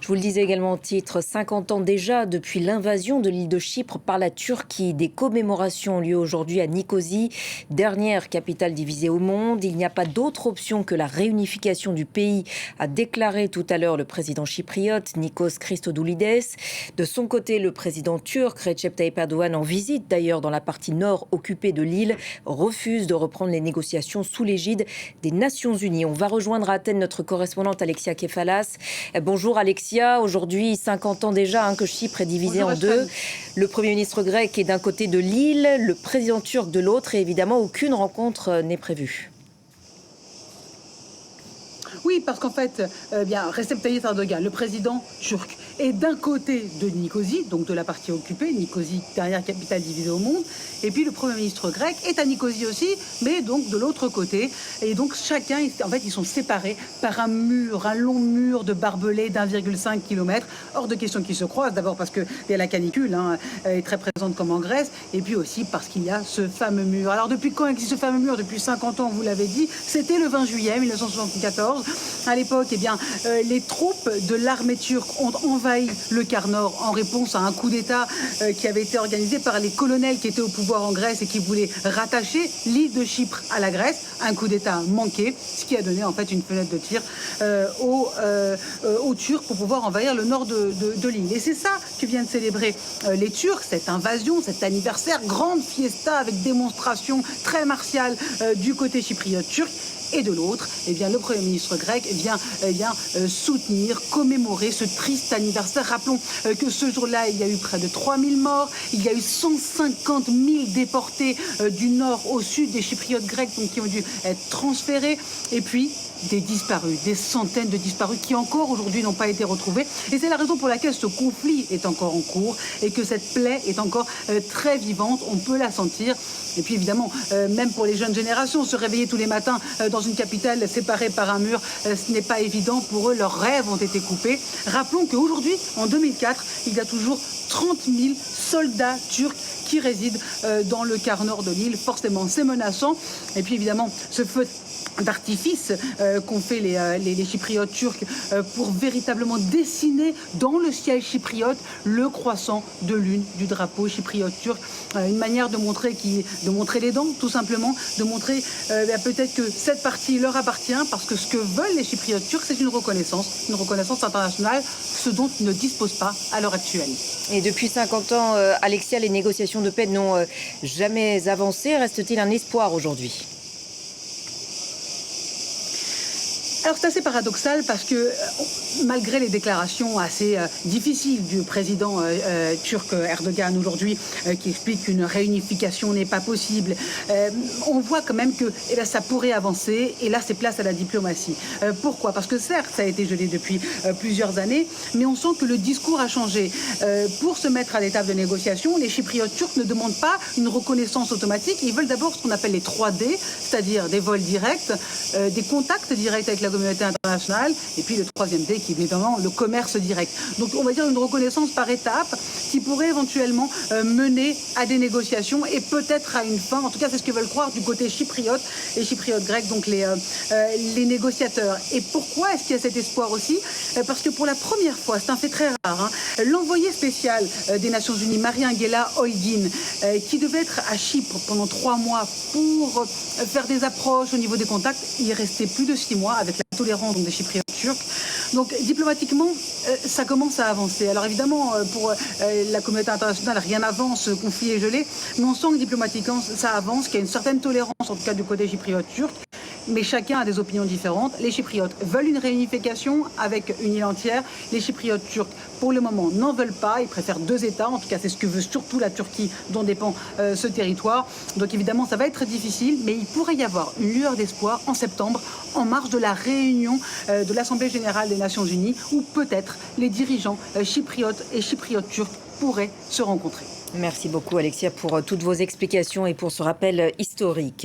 Je vous le disais également au titre, 50 ans déjà depuis l'invasion de l'île de Chypre par la Turquie. Des commémorations ont lieu aujourd'hui à Nicosie, dernière capitale divisée au monde. Il n'y a pas d'autre option que la réunification du pays, a déclaré tout à l'heure le président chypriote Nikos Christodoulides. De son côté, le président turc Recep Tayyip Erdogan, en visite d'ailleurs dans la partie nord occupée de l'île, refuse de reprendre les négociations sous l'égide des Nations Unies. On va rejoindre à Athènes notre correspondante Alexia Kefalas. Bonjour Alexia, aujourd'hui 50 ans déjà que Chypre est divisée en deux. Le Premier ministre grec est d'un côté de l'île, le président turc de l'autre et évidemment aucune rencontre n'est prévue. Oui, parce qu'en fait, Recep Tayyip Erdogan, le président turc, est d'un côté de Nicosie, donc de la partie occupée, Nicosie, dernière capitale divisée au monde, et puis le Premier ministre grec est à Nicosie aussi, mais donc de l'autre côté. Et donc chacun, en fait, ils sont séparés par un mur, un long mur de barbelés d'1,5 km. Hors de question qu'ils se croisent, d'abord parce qu'il y a la canicule, est très présente comme en Grèce, et puis aussi parce qu'il y a ce fameux mur. Alors depuis quand existe ce fameux mur? Depuis 50 ans, vous l'avez dit, c'était le 20 juillet 1974. À l'époque, les troupes de l'armée turque ont envahi le quart nord en réponse à un coup d'État qui avait été organisé par les colonels qui étaient au pouvoir en Grèce et qui voulaient rattacher l'île de Chypre à la Grèce. Un coup d'État manqué, ce qui a donné en fait une fenêtre de tir aux Turcs pour pouvoir envahir le nord de l'île. Et c'est ça que viennent célébrer les Turcs, cette invasion, cet anniversaire, grande fiesta avec démonstration très martiale du côté chypriote turc. Et de l'autre, le Premier ministre grec vient soutenir, commémorer ce triste anniversaire. Rappelons que ce jour-là, il y a eu près de 3000 morts, il y a eu 150 000 déportés du nord au sud des Chypriotes grecs donc, qui ont dû être transférés. Et puis, des disparus, des centaines de disparus qui encore aujourd'hui n'ont pas été retrouvés. Et c'est la raison pour laquelle ce conflit est encore en cours et que cette plaie est encore très vivante. On peut la sentir. Et puis évidemment, même pour les jeunes générations, se réveiller tous les matins dans une capitale séparée par un mur, ce n'est pas évident pour eux. Leurs rêves ont été coupés. Rappelons qu'aujourd'hui, en 2004, il y a toujours 30 000 soldats turcs qui résident dans le quart nord de l'île. Forcément, c'est menaçant. Et puis évidemment, ce feu d'artifice qu'ont fait les Chypriotes turcs pour véritablement dessiner dans le ciel chypriote le croissant de lune du drapeau chypriote turc. Une manière de montrer les dents, tout simplement, de montrer peut-être que cette partie leur appartient parce que ce que veulent les Chypriotes turcs, c'est une reconnaissance internationale, ce dont ils ne disposent pas à l'heure actuelle. Et depuis 50 ans, Alexia, les négociations de paix n'ont jamais avancé. Reste-t-il un espoir aujourd'hui ? Alors c'est assez paradoxal parce que malgré les déclarations assez difficiles du président turc Erdogan aujourd'hui qui explique qu'une réunification n'est pas possible, on voit quand même que ça pourrait avancer et là c'est place à la diplomatie. Pourquoi? Parce que certes ça a été gelé depuis plusieurs années, mais on sent que le discours a changé. Pour se mettre à l'étape de négociation, les Chypriotes turcs ne demandent pas une reconnaissance automatique, ils veulent d'abord ce qu'on appelle les 3D, c'est-à-dire des vols directs, des contacts directs avec la communauté internationale, et puis le troisième D qui est évidemment le commerce direct. Donc on va dire une reconnaissance par étapes qui pourrait éventuellement mener à des négociations et peut-être à une fin. En tout cas c'est ce que veulent croire du côté chypriote, les chypriotes grecs, donc les négociateurs. Et pourquoi est-ce qu'il y a cet espoir aussi? Parce que pour la première fois, c'est un fait très rare, l'envoyé spécial des Nations Unies, Marie-Angela Holguin, qui devait être à Chypre pendant 3 mois pour faire des approches au niveau des contacts, il est resté plus de 6 mois avec la tolérance des Chypriotes turcs. Donc diplomatiquement, ça commence à avancer. Alors évidemment, pour la communauté internationale, rien n'avance, le conflit est gelé, mais on sent que diplomatiquement, ça avance, qu'il y a une certaine tolérance, en tout cas du côté chypriote turc. Mais chacun a des opinions différentes. Les Chypriotes veulent une réunification avec une île entière. Les Chypriotes turcs, pour le moment, n'en veulent pas. Ils préfèrent 2 États. En tout cas, c'est ce que veut surtout la Turquie, dont dépend ce territoire. Donc évidemment, ça va être difficile, mais il pourrait y avoir une lueur d'espoir en septembre, en marge de la réunion de l'Assemblée générale des Nations Unies, où peut-être les dirigeants chypriotes et chypriotes turcs pourraient se rencontrer. Merci beaucoup Alexia pour toutes vos explications et pour ce rappel historique.